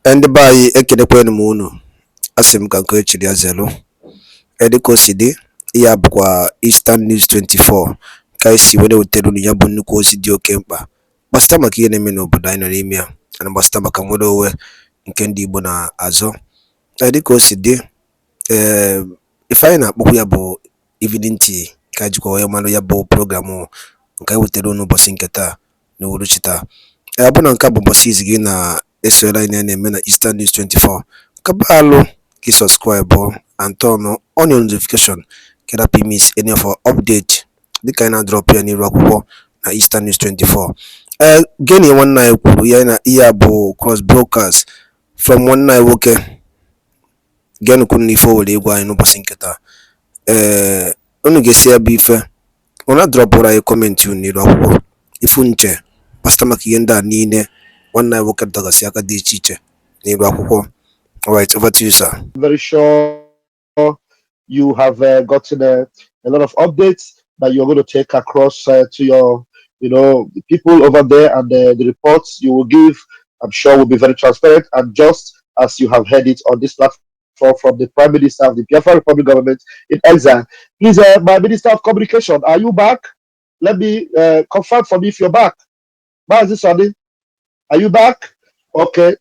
Ndị be anyị ekelekwanụ m unu. Asị m ka nke echiri ya zelu. Dịka o si dị, ya bụkwa Eastern News 24 ka anyị si were wetara unu ya bụ nnukwu ozi dị oke mkpa gbasịta maka ihe na-eme n'obodo anyị nọ n'ime ya na gbasịta maka nnwere onwe nke ndị Igbo na-azọ. Dịka o si dị, ife anyị na-akpọkwu ya bụ evening tea ka jikwa wee mara ya bụ programụ nke anyị wetara unu ụbọchị nke taa n'uhuruchi taa. Bụ na nke bụ ụbọchị izi gị na-esonyere anyị na-eme na Eastern News 24, kabalụ ka subscribe and turn on your notification ka that miss any of our update dịka anyị na-drop ya n'iru akwụkwọ na Eastern News 24. Gịnị nwanne anyị kwuru ya na ihe bụ cross brokers from nwanne anyị nwoke gịnị kwuru n'ife o were ịgwa anyị n'ụbọchị nke taa. Unu ga-esi ya bụ ife unu dropụrụ anyị kọmentị unu n'iru akwụkwọ ifu nche gbasịta maka ihe ndị a niile nwanne anyị nwoke dọgasị aka dị iche iche n'iru akwụkwọ. All right, over to you, sir. Very sure you have gotten a lot of updates that you're going to take across to your, the people over there, and the reports you will give, I'm sure, will be very transparent and just as you have heard it on this platform from the Prime Minister of the Biafra Republic government in exile. Please, my Minister of Communication, are you back? Let me confirm for me if you're back. Are you back? Okay.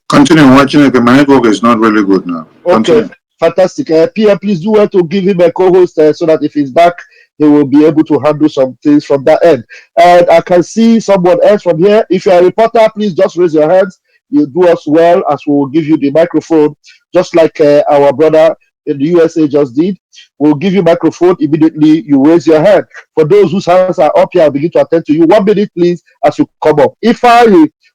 Continue watching it. My network is not really good now. Continue. Okay, fantastic. Pierre, please do well to give him a co-host so that if he's back, he will be able to handle some things from that end. And I can see someone else from here. If you're a reporter, please just raise your hands. You do us well as we will give you the microphone, just like our brother in the USA just did. We'll give you microphone immediately. You raise your hand. For those whose hands are up here, I'll begin to attend to you. 1 minute, please, as you come up. If I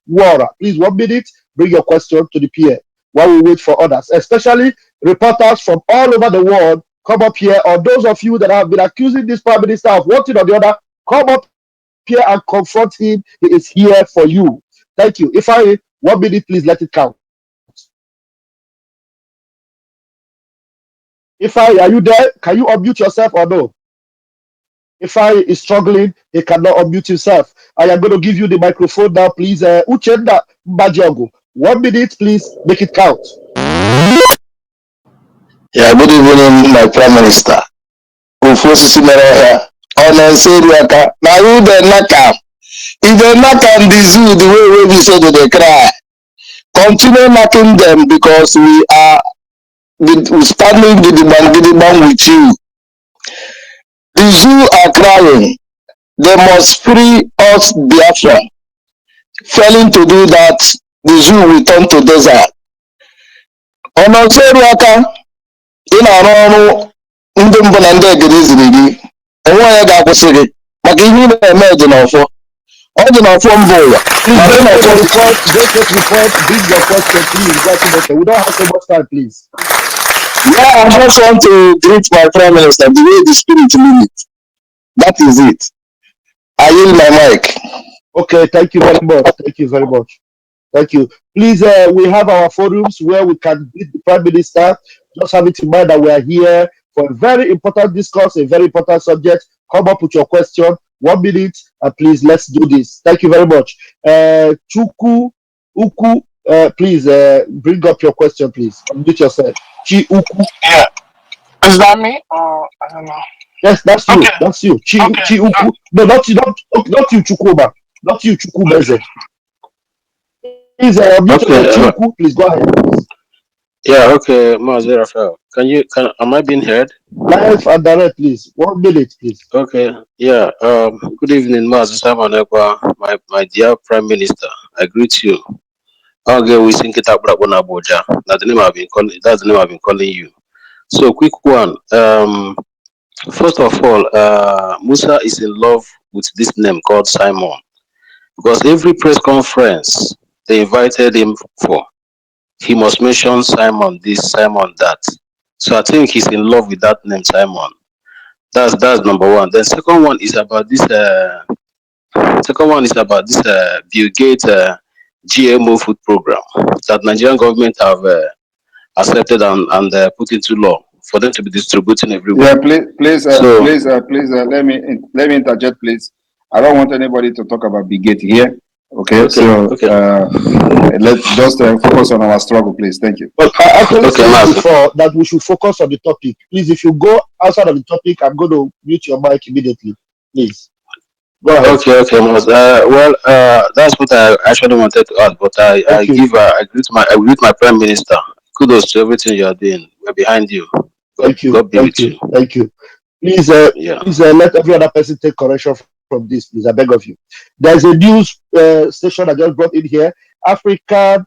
water, please 1 minute. Bring your question to the PA while we wait for others, especially reporters from all over the world. Come up here, or those of you that have been accusing this Prime Minister of one thing or the other, come up here and confront him. He is here for you. Thank you. If I 1 minute, please let it count. If I, are you there? Can you unmute yourself or no? If I is struggling, he cannot unmute himself. I am going to give you the microphone now, please. Uchenda Mbajango. 1 minute, please. Make it count. Yeah, good evening, my Prime Minister. Ufosi Meroya. On Seriaka. Now you the Naka. If they knock on the zoo the way we say they cry, continue knocking them because we are standing the with you. The zoo are crying. They must free us, Biafra. Failing to do that, the zoo will turn to desert. On Australia, in our own, in the Bonande Grizzi, and why I got to say it, but give me the imagine of all the phone boy. Bring your question, please. We don't have so much time, please. Yeah, I just want to greet my Prime Minister the way the spirit limit. That is it. I yield my mic. Okay, thank you very much. Thank you very much. Thank you. Please, we have our forums where we can meet the Prime Minister. Just have it in mind that we are here for a very important discourse, a very important subject. Come up with your question. 1 minute, and please, let's do this. Thank you very much. Chuku, Uku, please bring up your question, please. Unmute yourself. Chi Uku. Yeah. Is that me? I don't know. Yes, that's you. Okay. That's you. Chi Uku. No, not you, not you, Chukuba. Not you, Chukubeze. Please, Chi Uku, please go ahead. Please. Yeah, okay, Mazi Raphael. Am I being heard? Live and direct, please. 1 minute, please. Okay, yeah. Good evening, Mazi Samanekwa, my dear Prime Minister. I greet you. Okay, we think it up Abuja. That's the name I've been calling you. So quick one. First of all, Musa is in love with this name called Simon. Because every press conference they invited him for, he must mention Simon this, Simon that. So I think he's in love with that name, Simon. That's number one. Then second one is about this. Bill Gates GMO food program that Nigerian government have accepted and put into law for them to be distributing everywhere. Yeah, please, let me interject, please. I don't want anybody to talk about Bill Gates here. Okay, so let's just focus on our struggle, please. Thank you. But I actually said Master. before that we should focus on the topic. Please, if you go outside of the topic, I'm going to mute your mic immediately. Please. Go ahead. Okay, Master. That's what I actually wanted to add, but I Thank you. I greet my Prime Minister. Kudos to everything you are doing. We're behind you. Thank you. God be Thank with you. you. Thank you. Please, Yeah. please let every other person take correction from this, please. I beg of you. There's a news station I just brought in here. African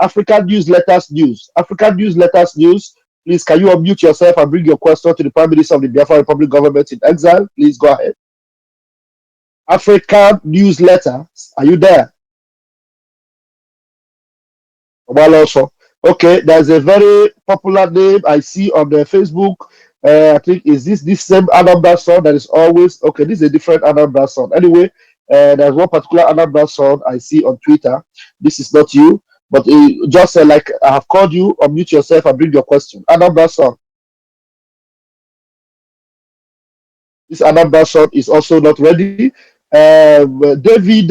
Newsletters News. African Newsletters News. Please, can you unmute yourself and bring your question to the Prime Minister of the Biafra Republic government in exile? Please go ahead. African Newsletters. Are you there? Well, also. Okay, there's a very popular name I see on the Facebook. I think is this same Anambra son that is always okay. This is a different Anambra son. Anyway, there's one particular Anambra son I see on Twitter. This is not you, but just like I have called you, unmute yourself and bring your question. Anambra son. This Anambra son is also not ready. David,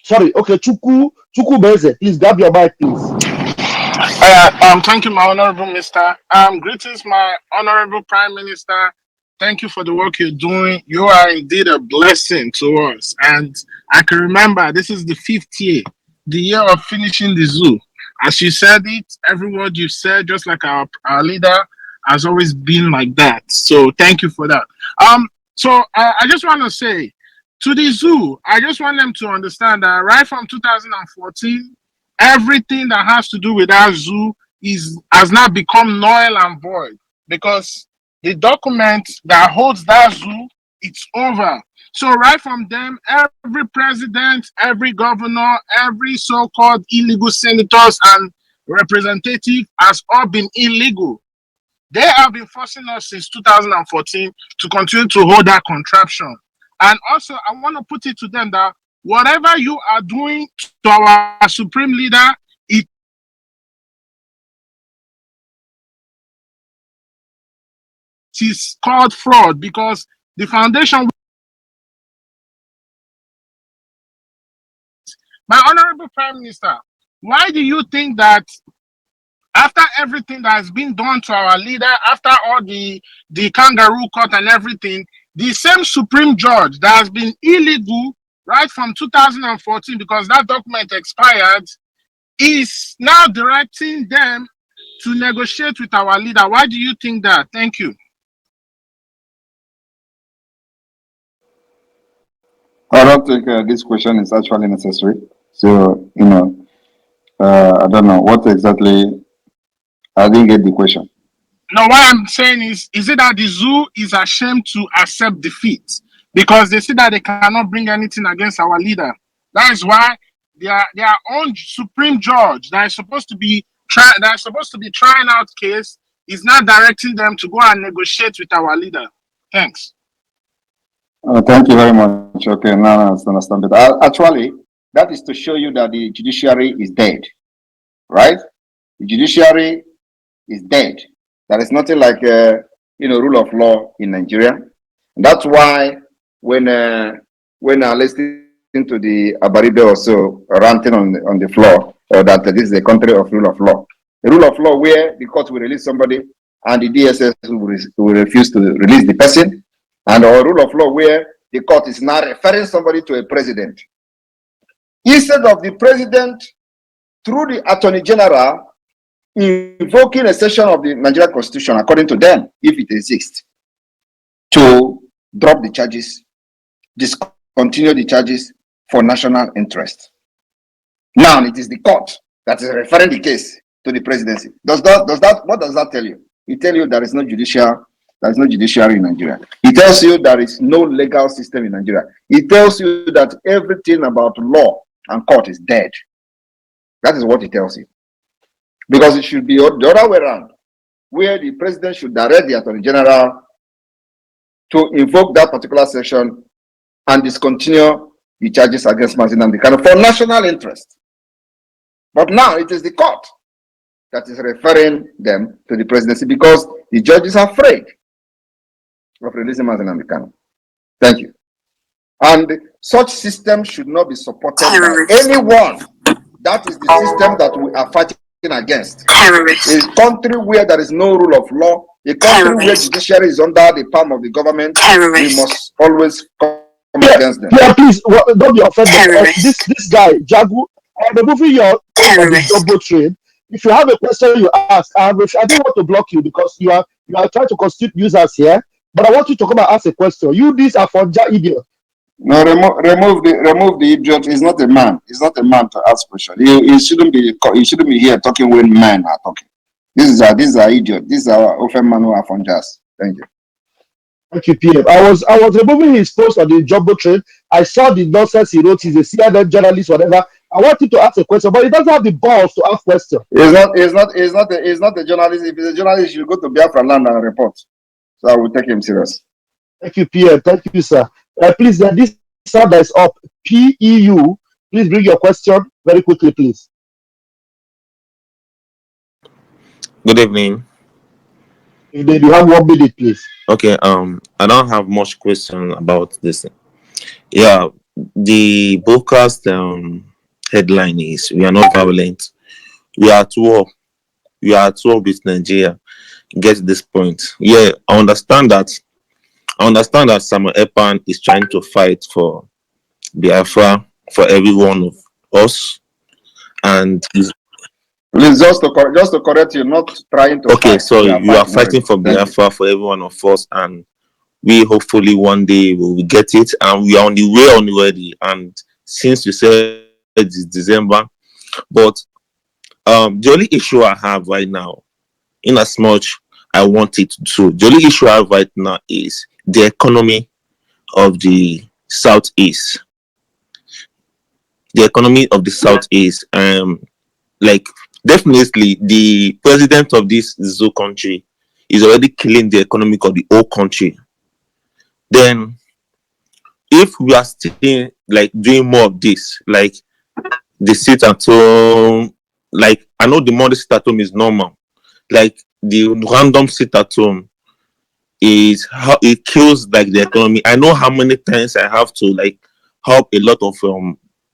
sorry, okay, Chuku Beze, please grab your mic, please. Thank you, my honorable Mister. Greetings, my honorable Prime Minister. Thank you for the work you're doing. You are indeed a blessing to us. And I can remember this is the 5th year, the year of finishing the zoo. As you said it, every word you said, just like our leader, has always been like that. So thank you for that. I just want to say to the zoo, I just want them to understand that right from 2014, everything that has to do with that zoo has now become null and void because the document that holds that zoo, it's over. So right from them, every president, every governor, every so-called illegal senators and representative has all been illegal. They have been forcing us since 2014 to continue to hold that contraption. And also, I want to put it to them that whatever you are doing to our supreme leader, it is called fraud because the foundation. My honorable Prime Minister, why do you think that after everything that has been done to our leader, after all the kangaroo court and everything, the same Supreme Judge that has been illegal right from 2014 because that document expired is now directing them to negotiate with our leader? Why do you think that? Thank you. I don't think this question is actually necessary. So, I don't know what exactly. I didn't get the question. No, what I'm saying is it that the zoo is ashamed to accept defeat because they see that they cannot bring anything against our leader. That is why their own supreme judge that is supposed to be trying out case is not directing them to go and negotiate with our leader. Thanks. Thank you very much. Okay, now I understand it. Actually, that is to show you that the judiciary is dead, right? The judiciary is dead. There is nothing like rule of law in Nigeria. That's why when I listen to the Abaribe or so ranting on the floor that this is a country of rule of law. The rule of law where the court will release somebody and the DSS will refuse to release the person, and a rule of law where the court is now referring somebody to a president. Instead of the president, through the Attorney General, invoking a section of the Nigerian Constitution, according to them, if it exists, to drop the charges, discontinue the charges for national interest. Now it is the court that is referring the case to the presidency. What does that tell you? It tells you there is no judiciary in Nigeria. It tells you there is no legal system in Nigeria. It tells you that everything about law and court is dead. That is what it tells you. Because it should be the other way around, where the president should direct the Attorney General to invoke that particular section and discontinue the charges against Mazin Nnamdi Kanu for national interest. But now it is the court that is referring them to the presidency because the judge is afraid of releasing Mazin Nnamdi Kanu. Thank you. And such system should not be supported by anyone. That is the system that we are fighting against. A country where there is no rule of law, a country where judiciary is under the palm of the government, we must always come against them. Yeah, please, don't be offended. This guy, Jagu, I'm removing your thing on the double trade. If you have a question you ask, I don't want to block you because you are trying to constitute users here. But I want you to come and ask a question. You, these are for idiot. No, remove the idiot. He's not a man. He's not a man to ask questions. He shouldn't be here talking when men are talking. These are idiots. These are often men who are from jazz. Thank you. Thank you, PM. I was removing his post on the jumbo trade. I saw the nonsense he wrote. He's a CNN journalist, whatever. I want him to ask a question, but he doesn't have the balls to ask questions. He's not a journalist. If he's a journalist, he should go to Biafra land and report. So I will take him serious. Thank you, PM. Thank you, sir. Please, this sound that is up, PEU, please bring your question very quickly, please. Good evening. If you have 1 minute, please. Okay, I don't have much question about this. Yeah, the broadcast headline is "We are not violent. We are at war. We are at war with Nigeria." Get this point. Yeah, I understand that Samuel Epan is trying to fight for Biafra for every one of us, and please just to correct you, not trying to. Okay, so you are fighting for Biafra for every one of us, and we hopefully one day will get it, and we are on the way already. And since you said it's December, but the only issue I have right now, in as much I want it to, the only issue I have right now is the economy of the Southeast. The economy of the Southeast, like definitely the president of this zoo country is already killing the economy of the whole country. Then, if we are still like doing more of this, like the sit at home, like I know the model sit at home is normal, like the random sit at home is how it kills like the economy. I know how many times I have to like help a lot of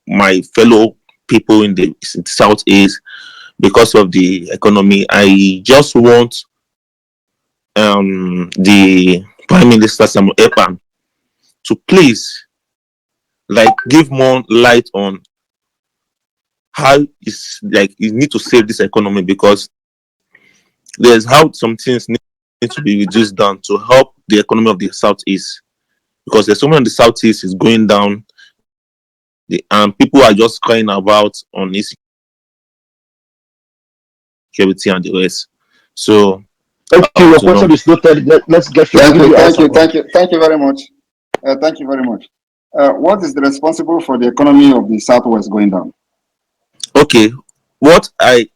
my fellow people in the Southeast because of the economy. I just want the Prime Minister Samuel Epan to please like give more light on how it's like you need to save this economy, because there's how some things need to be reduced down to help the economy of the Southeast, because there's someone in the Southeast is going down, and people are just crying about on insecurity and the rest. So thank you. Your question is noted. Let's get thank you very much. Thank you very much. What is the responsible for the economy of the Southwest going down? Okay, what I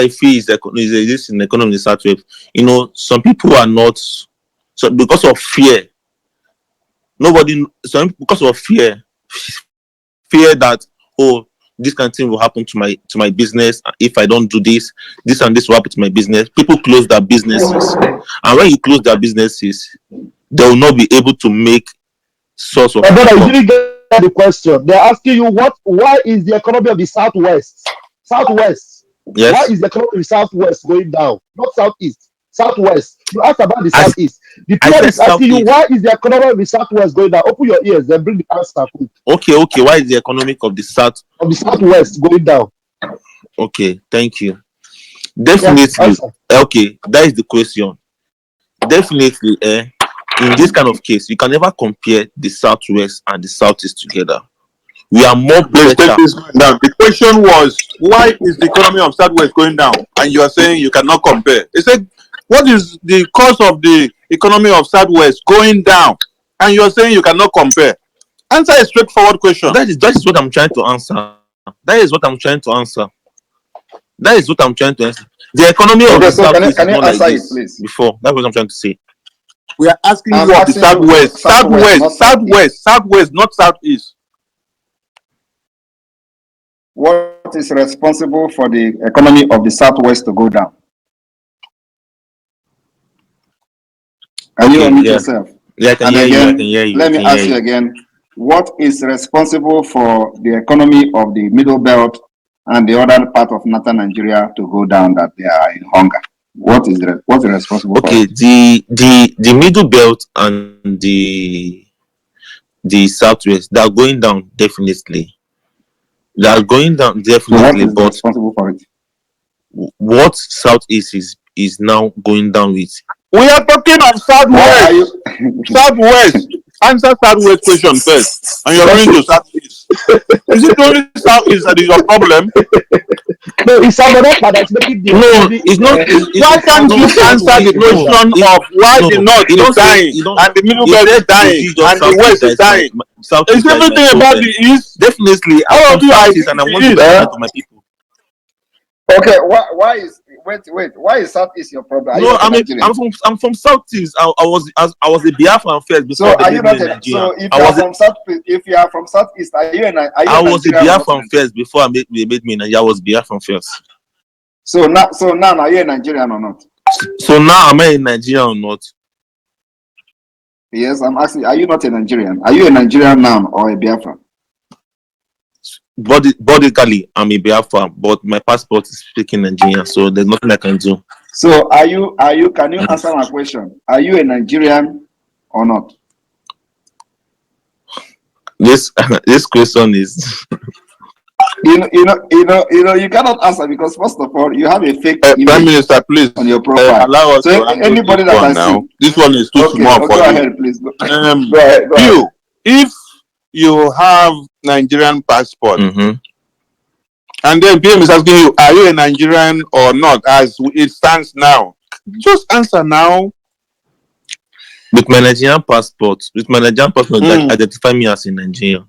feel is this in the economy of the Southwest. You know, some people are not, so because of fear. Because of fear that, oh, this kind of thing will happen to my business if I don't do this and this will happen to my business. People close their businesses, and when you close their businesses, they will not be able to make source of. But I didn't get the question. They're asking you why is the economy of the Southwest? Yes. Why is the economy of the Southwest going down? Not Southeast, Southwest. You asked about the Southeast. The player is asking you why is the economy of the Southwest going down? Open your ears, then bring the answer. Okay. Why is the economic of the Southwest going down? Okay, thank you. Definitely. Okay, that is the question. Definitely, in this kind of case, you can never compare the Southwest and the Southeast together. We are more better. Now, the question was, why is the economy of Southwest going down? And you are saying you cannot compare. He said, what is the cause of the economy of Southwest going down? And you are saying you cannot compare. Answer a straightforward question. That is what I'm trying to answer. The economy of the Southwest is not like this before. That's what I'm trying to say. We are asking you of the Southwest. Southwest, not Southeast. What is responsible for the economy of the Southwest to go down? Can you unmute yourself? Yeah, I can hear you. Let me ask you again. what is responsible for the economy of the middle belt and the other part of northern Nigeria to go down, that they are in hunger? What's responsible for it? The middle belt and the southwest, they are going down definitely. They are going down definitely. So what is responsible for it? What southeast is now going down with? We are talking of Southwest. Southwest. Answer Southwest question first. And you're going to Southeast. Is it only Southeast that is your problem? No, it's Samonepa that's making the. No, it's not. Why can't you answer the question of why the North is dying and the Middle Belt is dying and the West is dying? It's everything about the East. Definitely, all of you are and I want to listen to my people. Okay, why is why is Southeast your problem? No, I'm from Southeast. I was a Biafran first before. So are you not? So if you are from Southeast, are you? I was a Biafran first before they made me Nigeria. I was Biafran first. So now are you a Nigerian or not? So now am I a Nigerian or not? Yes, I'm asking. Are you not a Nigerian? Are you a Nigerian now or a Biafran? Bodily, I'm a Biafran, but my passport is speaking Nigerian, so there's nothing I can do. So are you? Can you answer my question? Are you a Nigerian or not? This question is. You cannot answer because first of all, you have a fake image. Prime Minister, please on your profile. Allow us so to anybody that I now. see, This one is too small for go you. Ahead, please. Go ahead. If you have Nigerian passport, and then PM is asking you, are you a Nigerian or not, as it stands now? Just answer now. With my Nigerian passport, that identify me as a Nigerian.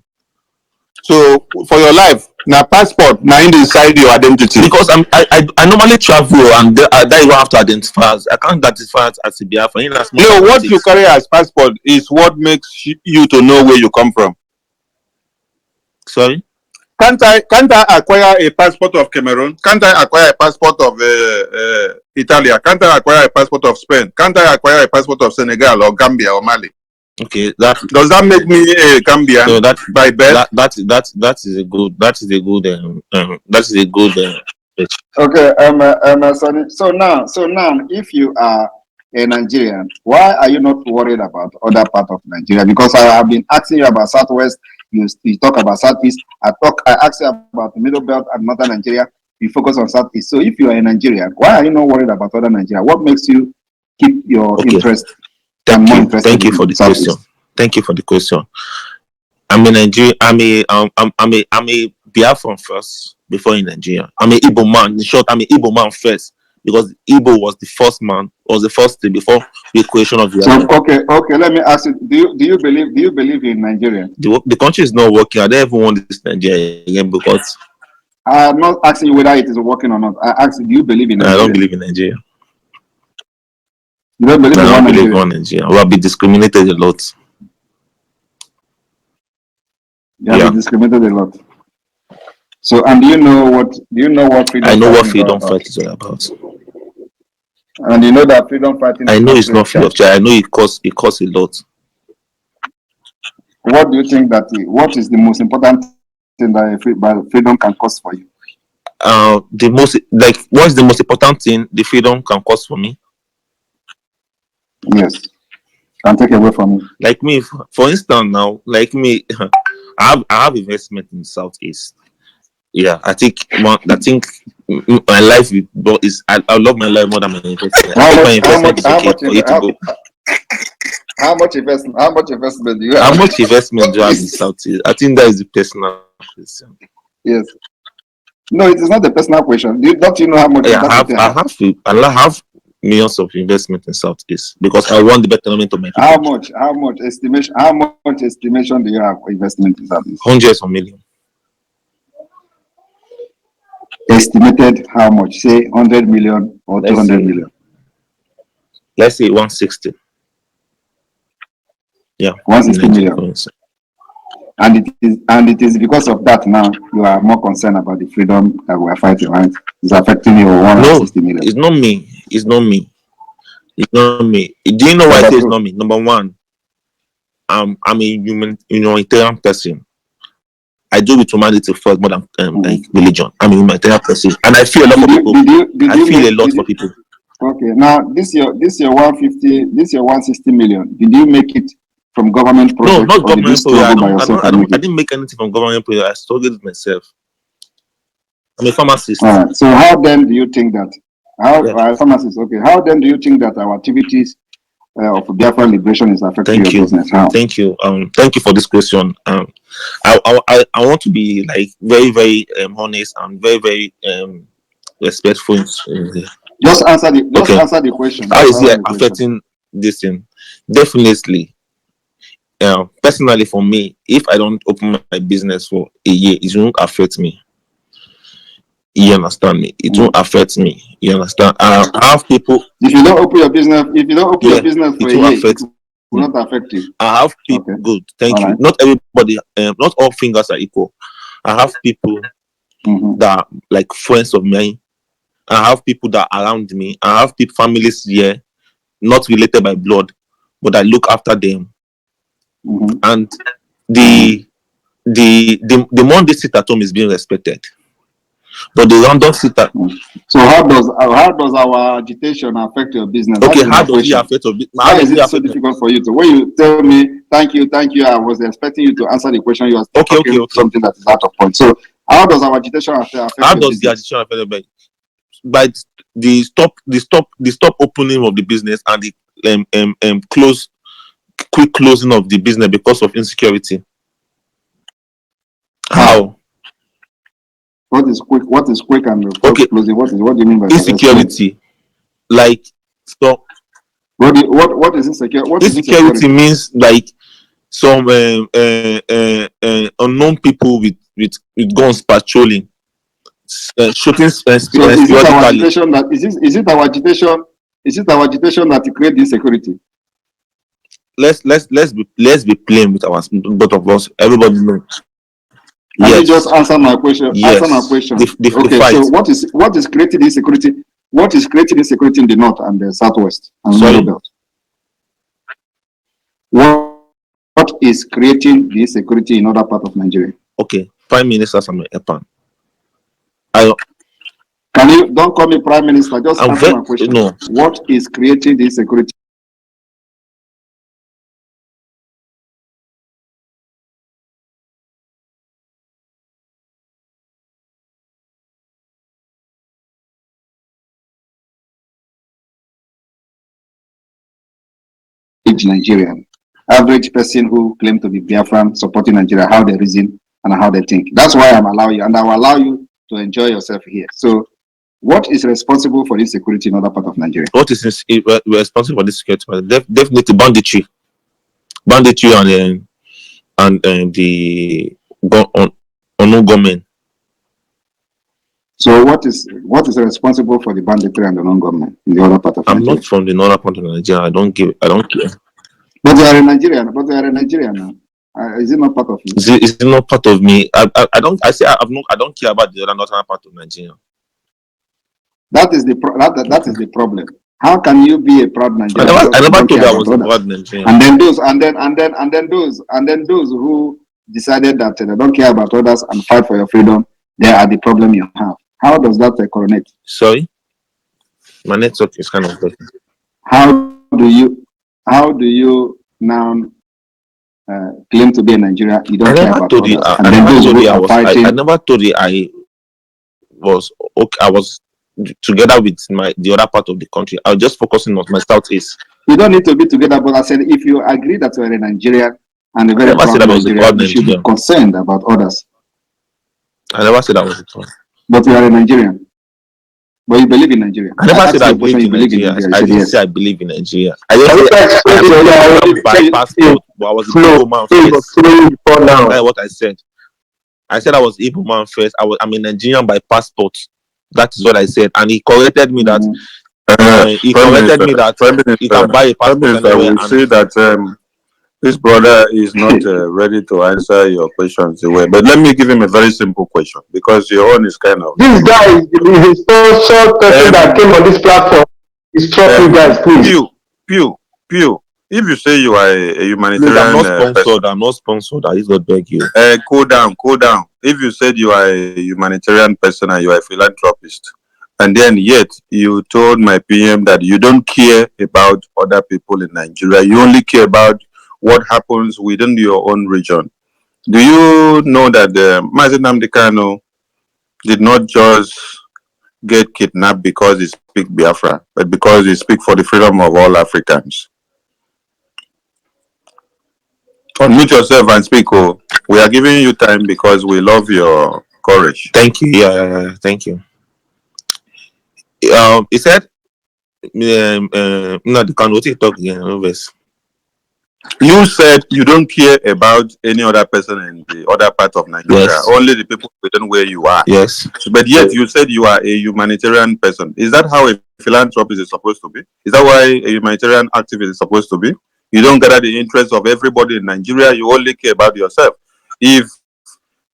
So for your life, now passport, now inside your identity. Because I normally travel and I don't have to identify as, I can't identify as a Biafran. No, what you carry as passport is what makes you to know where you come from. Sorry? Can't I acquire a passport of Cameroon? Can't I acquire a passport of Italy? Can't I acquire a passport of Spain? Can't I acquire a passport of Senegal or Gambia or Mali? Okay, does that make me a Gambian? So by birth? That is a good. Okay, Sonny. So now, if you are a Nigerian, why are you not worried about other part of Nigeria? Because I have been asking you about Southwest. You talk about Southeast. I asked you about the Middle Belt and Northern Nigeria. You focus on Southeast. So if you are a Nigerian, why are you not worried about other Nigeria? What makes you keep your interest? Thank you for the question. Thank you for the question. I'm a Nigerian. I'm a Biafran first before in Nigeria. I'm a Igbo man. In short, I'm a Igbo man first because Igbo was the first thing before the creation of the. So okay. Let me ask you. Do you believe in Nigeria? The country is not working. I don't even want this Nigeria again because. I'm not asking you whether it is working or not. I asked you, do you believe in Nigeria? I don't believe in Nigeria. You don't believe in Nigeria? We have been discriminated a lot. You have been discriminated a lot. So, and do you know what freedom? I know what freedom fight is all about. And you know that freedom fighting. I know it's not free of charge. I know it costs a lot. What do you think what is the most important thing that freedom can cost for you? What's the most important thing the freedom can cost for me? Yes, can take away from you. Like me, for instance, now, like me, I have investment in Southeast. Yeah, I think my life is I love my life more than my investment. How much investment do you have? How much investment do you have in Southeast? I think that is the personal question. Yes. No, it is not the personal question. Don't you know how much? Yeah, I have millions of investment in Southeast because I want the betterment of my people. How much estimation do you have for investment in Southeast? Hundreds of millions. Estimated how much? Say 100 million or 200 million. Let's say 160. Yeah, 160 million. And it is because of that now you are more concerned about the freedom that we are fighting, right? It's affecting you 160 million. It's not me. It's not me. Do you know why I say it's not me? Number one, I'm a humanitarian person. I do with humanity first more than like religion. I'm a humanitarian person, and I feel a lot for people. I feel a lot for people. Okay, now this your 150, this your 160 million. Did you make it from government project? No, not or did you government project. struggle by yourself I didn't make anything from government project. I struggled it myself. I'm a pharmacist. All right. So how then do you think that? Pharmacist? Okay. How then do you think that our activities of Biafra liberation is affecting your business? How? Thank you. Thank you for this question. I want to be like very, very honest and very, very respectful. Just answer the question. How is it affecting this thing? Definitely. Personally, for me, if I don't open my business for a year, it won't affect me. You understand me? It won't affect me. You understand? I have people. If you don't open your business, your business for a year, it will not affect you. I have people. Okay. Good. Thank you. Right. Not everybody. Not all fingers are equal. I have people that are like friends of mine. I have people that are around me. I have people, families here, not related by blood, but I look after them. And the more they sit at home is being respected. But the random sitter. So how does our agitation affect your business? Okay, how does it affect your business? Why is it so difficult for you to? When you tell me thank you, I was expecting you to answer the question. You are talking something that is out of point. So how does our agitation affect? How does the agitation affect your business? By the stop opening of the business and the quick closing of the business because of insecurity. How? What is quick and closing? What do you mean by insecurity? Like stop. What is insecurity? Insecurity means like some unknown people with guns patrolling, shooting. So is it our agitation that is it our agitation? Is it our agitation that creates insecurity? Let's be plain with our both of us. Everybody knows. Can you just answer my question? Yes. Answer my question. Okay, so what is creating insecurity? What is creating insecurity in the north and the southwest and middle belt? What is creating the insecurity in other part of Nigeria? Okay, Prime Minister Samuel Epan. Can you don't call me Prime Minister? Just answer my question. No. What is creating the insecurity? Nigerian, average person who claim to be Biafran supporting Nigeria, how they reason and how they think. That's why I'm allowing you, and I will allow you to enjoy yourself here. So, what is responsible for this security in other part of Nigeria? What is responsible for this security? Definitely banditry and the unknown government. So what is responsible for the banditry and the non-government in the other part of Nigeria? I'm not from the northern part of Nigeria. I don't care. But you are in Nigeria. Now. Is it not part of you? Is it not part of me? I don't care about the other northern part of Nigeria. That is the problem. How can you be a proud Nigerian? I never told you I was a proud Nigerian. And then those who decided that they don't care about others and fight for your freedom, they are the problem you have. How does that correlate? Sorry, my network is kind of broken. How do you now claim to be a Nigerian? You don't care about others. I never told you I was okay. I was together with the other part of the country. I was just focusing on my southeast. You don't need to be together, but I said if you agree that you are a Nigerian and a very proud Nigerian, you should be concerned about others. I never said I was a proud. But you are a Nigerian. But you believe in Nigeria. I never said I believe in Nigeria. I didn't say I believe in Nigeria. I didn't say I buy passport, but I was a Igbo man first. That's what I said. I said I was Igbo man first. I'm a Nigerian by passport. That is what I said, and he corrected me that. He can buy a passport. I will say that this brother is not ready to answer your questions away. But let me give him a very simple question because your own is kind of. This guy is the short person that came on this platform. He's you guys, please. Pew. If you say you are a Please, I'm humanitarian not person, sponsored. I'm not sponsored. I just got beg you. cool down, cool down. If you said you are a humanitarian person and you are a philanthropist, and then yet you told my PM that you don't care about other people in Nigeria, you only care about what happens within your own region. Do you know that Mazi Nnamdi Kanu did not just get kidnapped because he speaks Biafra, but because he speaks for the freedom of all Africans? Unmute yourself and speak. Oh, we are giving you time because we love your courage. Thank you. Yeah. Thank you. He said, no, the can what you talk again, obvious. You said you don't care about any other person in the other part of Nigeria, Yes. only the people within where you are. Yes. But yet you said you are a humanitarian person. Is that how a philanthropist is supposed to be? Is that why a humanitarian activist is supposed to be? You don't gather the interests of everybody in Nigeria, you only care about yourself. If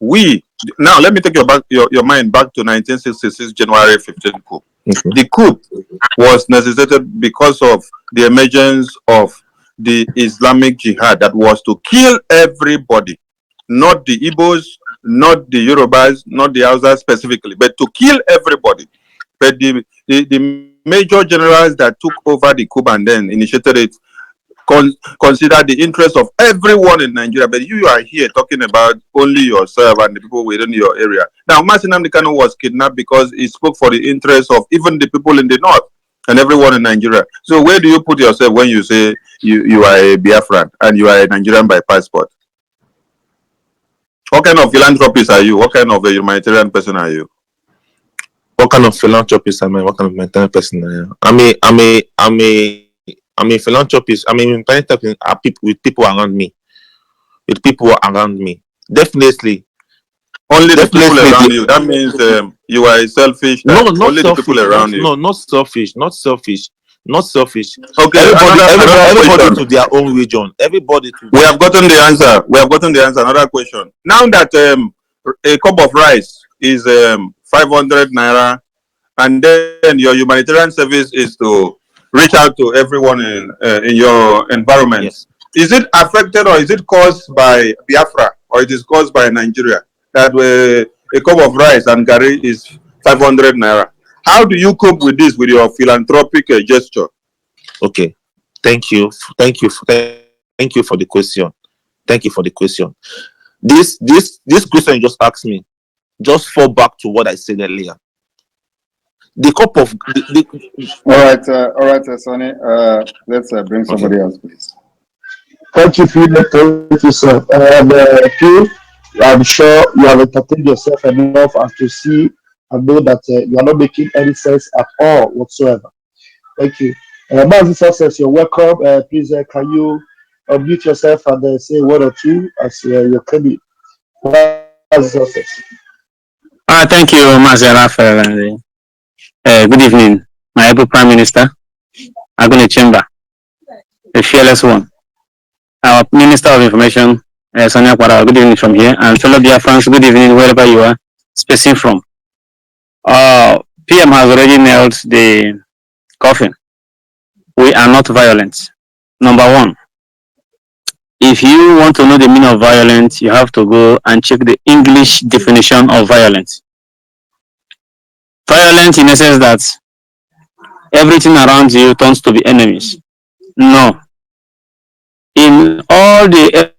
we now let me take your mind back to 1966 January 15 coup. Okay. The coup was necessitated because of the emergence of the Islamic Jihad that was to kill everybody, not the Igbos, not the Yorubas, not the Hausas specifically, but to kill everybody. But the major generals that took over the coup and then initiated it consider the interest of everyone in Nigeria, but you are here talking about only yourself and the people within your area. Now, Mazi Nnamdi Kanu was kidnapped because he spoke for the interest of even the people in the north and everyone in Nigeria. So where do you put yourself when you say you are a Biafran and you are a Nigerian by passport? What kind of philanthropist are you? What kind of a humanitarian person are you? What kind of philanthropist am I? What kind of humanitarian person I am? I'm a philanthropist. I'm a humanitarian with people around me. With people around me. Definitely. Only the people around you. That means you are a selfish type. No, not only selfish. The people around you. No, not selfish. Not selfish. Not selfish. Okay, everybody to their own region. Everybody to. We have gotten the answer. We have gotten the answer. Another question. Now that a cup of rice is 500 naira, and then your humanitarian service is to reach out to everyone in your environment. Yes. Is it affected or is it caused by Biafra or it is caused by Nigeria that a cup of rice and curry is 500 naira? How do you cope with this with your philanthropic gesture? Okay. Thank you for the question. Thank you for the question. This question you just asked me just fall back to what I said earlier. The cup of all right, Sonny. Let's bring somebody else, please. Thank you, Peter. Thank you, sir. Phil, I'm sure you have entertained yourself enough and to see and know that you are not making any sense at all whatsoever. Thank you. Mazi Success, you're welcome. Please, can you unmute yourself and say one or two as you're coming? Mazi Success. Thank you, Mazi Raphael. Good evening, my able Prime Minister, Agone Chamber, the fearless one. Our Minister of Information, Sonia Kwara, good evening from here, and fellow dear friends, good evening wherever you are spacing from. PM has already nailed the coffin. We are not violent. Number one, if you want to know the meaning of violence, you have to go and check the English definition of violence. Violence in essence that everything around you turns to be enemies. No. In all the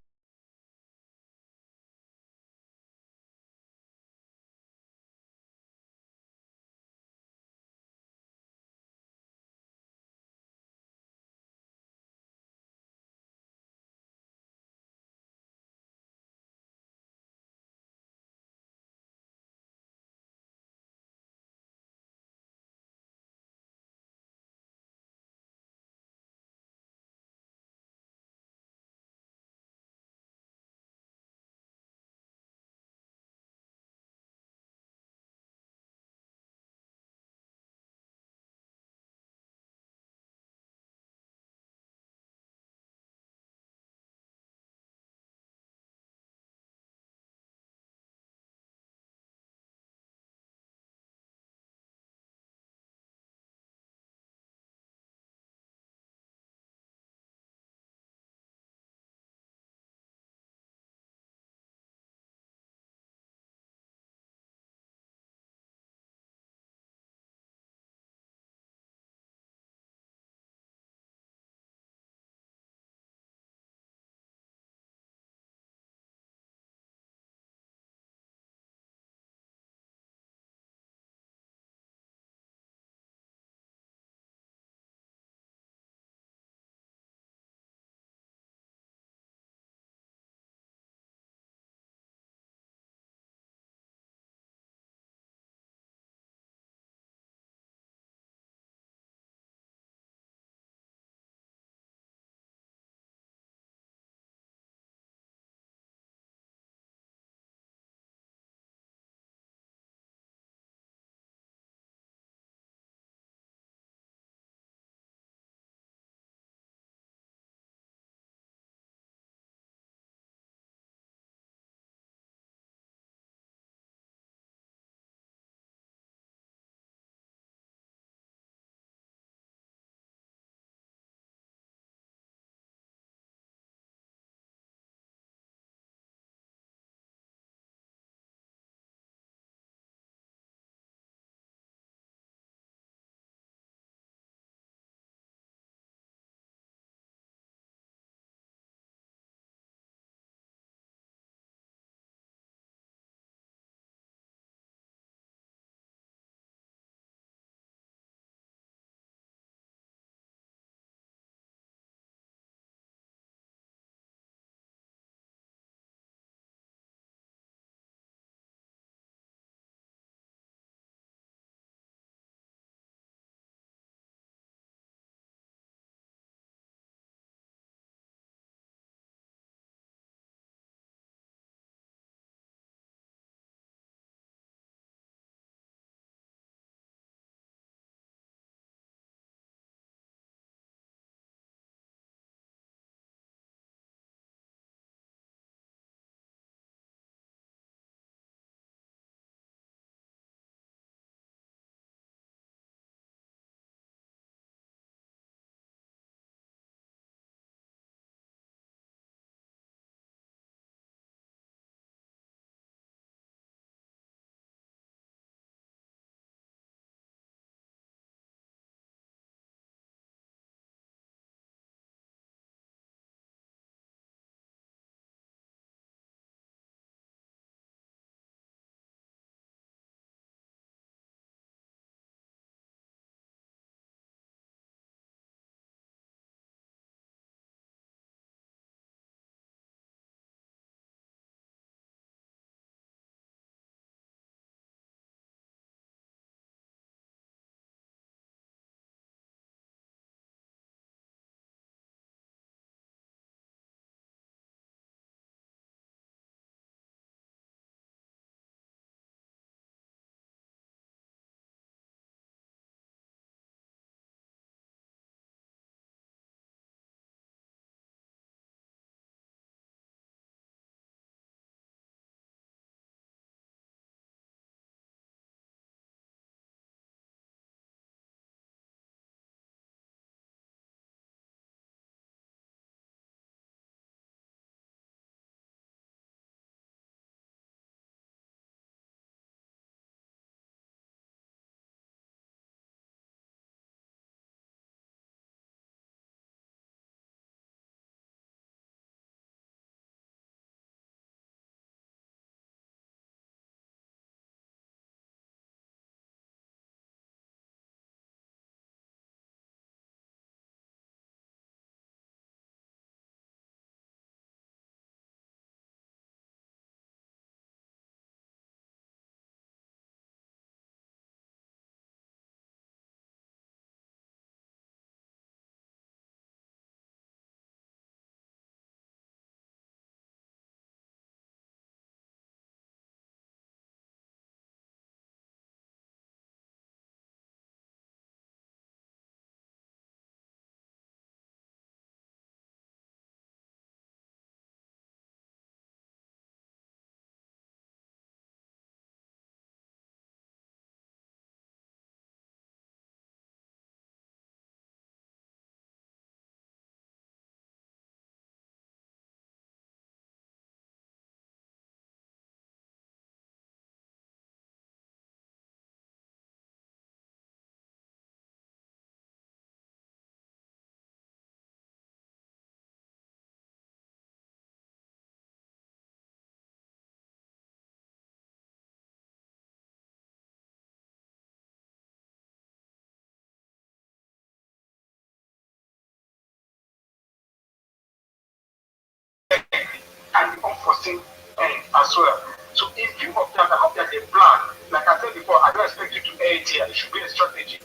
getting as well. So in view of that, I hope there's a plan. Like I said before, I don't expect you to air it here. It should be a strategy.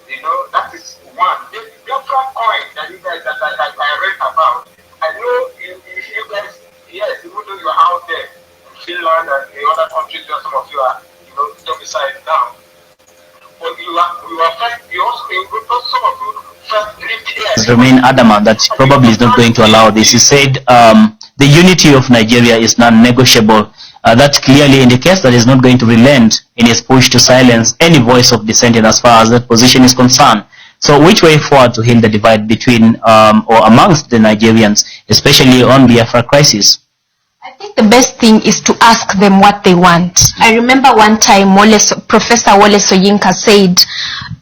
You know, that is one. The Biafra coin that you guys that I read about. I know you guys, yes, even though you're out there in Finland and the other countries where some of you are, domiciled now. But you are first, you also some of you first lived here. Remain adamant that probably is not going to allow this. He said the unity of Nigeria is non-negotiable. That clearly indicates that he's not going to relent in his push to silence any voice of dissenting as far as that position is concerned. So which way forward to heal the divide between or amongst the Nigerians, especially on the Biafra crisis? I think the best thing is to ask them what they want. I remember one time Professor Wole Soyinka said,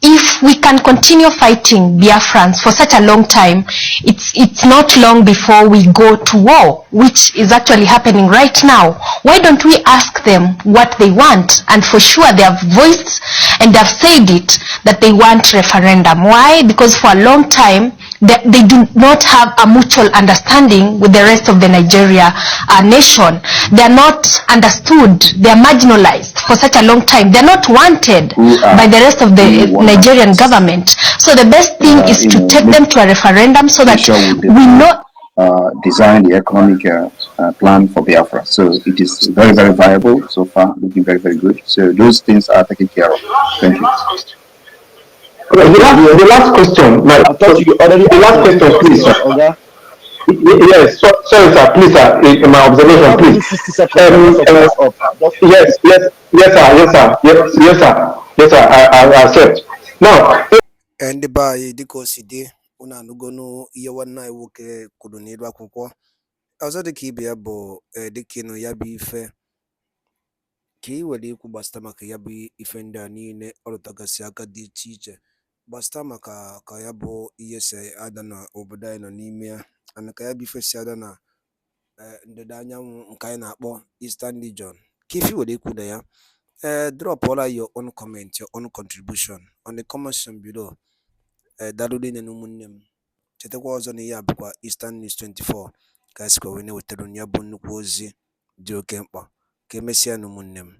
if we can continue fighting Biafrans for such a long time, it's not long before we go to war, which is actually happening right now. Why don't we ask them what they want? And for sure they have voiced and have said it, that they want referendum. Why? Because for a long time, they do not have a mutual understanding with the rest of the Nigeria nation. They are not understood. They are marginalized for such a long time. They are not wanted by the rest of the Nigerian government. So the best thing is to take them to a referendum so that we know. Design the economic plan for Biafra. So it is very, very viable so far, looking very, very good. So those things are taken care of. Thank you. The last question. I thought you already the last question, please, sir. Okay. Yes, sorry, sir. Please, sir. In my observation, please. 60 seconds. Yes, sir. I accept. Now. And by the coside, una no iya wana iwoke kudunidwa kwukwo. Ọzọ dị ka ibe ya bụ dịka ịnụ ya bụ ife ka ị were ikwu gbasịta maka ya bụ ife ndị a niile ọ rụtagasị aka dị iche iche gbasịta maka ka ya bụ ihe si ada na obodo anyị nọ n'ime ya ana ka ya bụ ife si ada na ndịda anyanwụ nke anyị na-akpọ Eastern Region ka ife were ikwu na ya drop all your own comment, your own contribution on the comment section below. Daalụ niile na ụmụnne m, chetakwa ọzọ na ihe a bụkwa Eastern News 24 ka a sịkwa wee na-ewetara ya bụ nnukwu ozi dị oke mkpa. Ka emesịa na ụmụnne m.